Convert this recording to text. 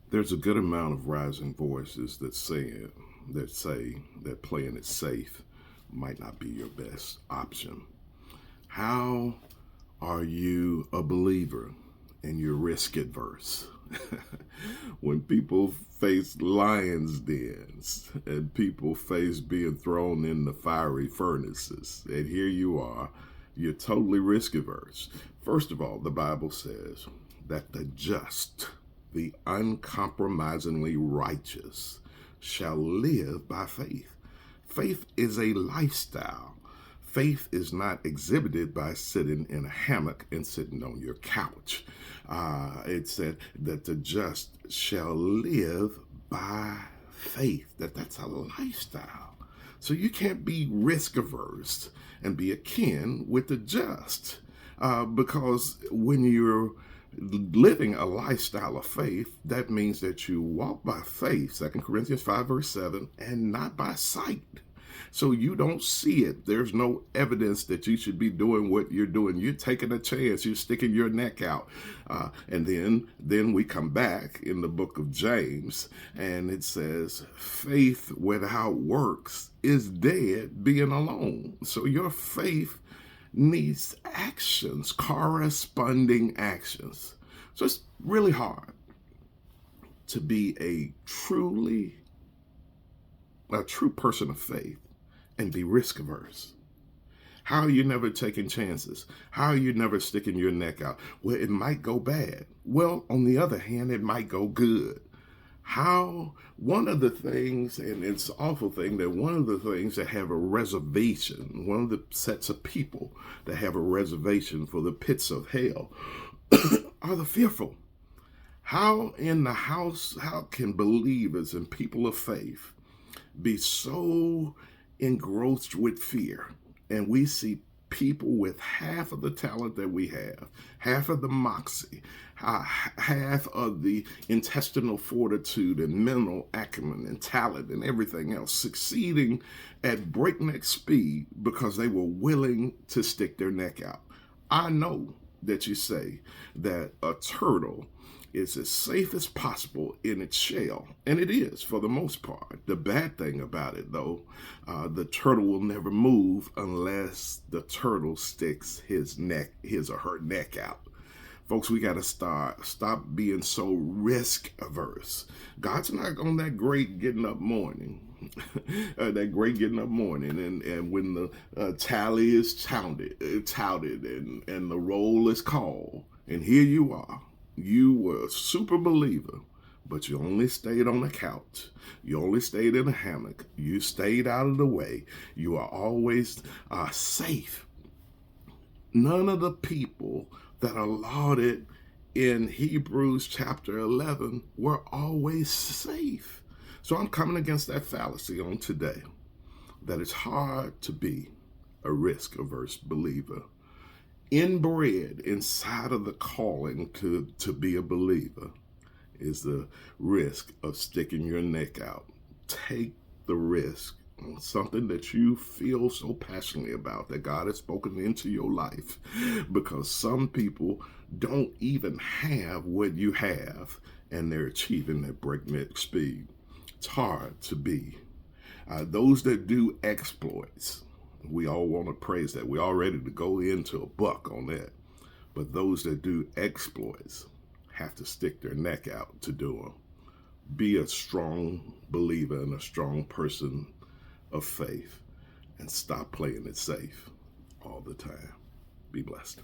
There's a good amount of rising voices that say that playing it safe might not be your best option. How are you a believer and you're risk adverse? When people face lions' dens and people face being thrown in the fiery furnaces, and here you are, you're totally risk averse. First of all, the Bible says that the just, the uncompromisingly righteous, shall live by faith. Faith is a lifestyle. Faith is not exhibited by sitting in a hammock and sitting on your couch. It said that the just shall live by faith. That's a lifestyle. So you can't be risk averse and be akin with the just, because when you're living a lifestyle of faith, that means that you walk by faith, 2 Corinthians 5 verse 7, and not by sight. So you don't see it. There's no evidence that you should be doing what you're doing. You're taking a chance. You're sticking your neck out. And then we come back in the book of James, and it says, faith without works is dead being alone. So your faith needs actions, corresponding actions. So it's really hard to be a true person of faith and be risk averse. How are you never taking chances? How are you never sticking your neck out? Well, it might go bad. Well, on the other hand, it might go good. One of the things, and it's an awful thing, that one of the things that have a reservation, one of the sets of people that have a reservation for the pits of hell are the fearful. How can believers and people of faith be so engrossed with fear? And we see people with half of the talent that we have, half of the moxie, half of the intestinal fortitude and mental acumen and talent and everything else succeeding at breakneck speed because they were willing to stick their neck out. I know that you say that a turtle is as safe as possible in its shell, and it is for the most part. The bad thing about it, though, the turtle will never move unless the turtle sticks his or her neck out. Folks, we got to stop being so risk averse. God's not on that great getting up morning. That great getting up morning, and when the tally is touted and the roll is called, and here you are. You were a super believer, but you only stayed on the couch. You only stayed in a hammock. You stayed out of the way. You are always safe. None of the people that are lauded in Hebrews chapter 11 were always safe. So I'm coming against that fallacy on today, that it's hard to be a risk-averse believer. Inbred inside of the calling to be a believer is the risk of sticking your neck out. Take the risk on something that you feel so passionately about, that God has spoken into your life, because some people don't even have what you have and they're achieving at breakneck speed. It's hard to be. Those that do exploits, we all want to praise that. We're all ready to go into a buck on that. But those that do exploits have to stick their neck out to do them. Be a strong believer and a strong person of faith, and stop playing it safe all the time. Be blessed.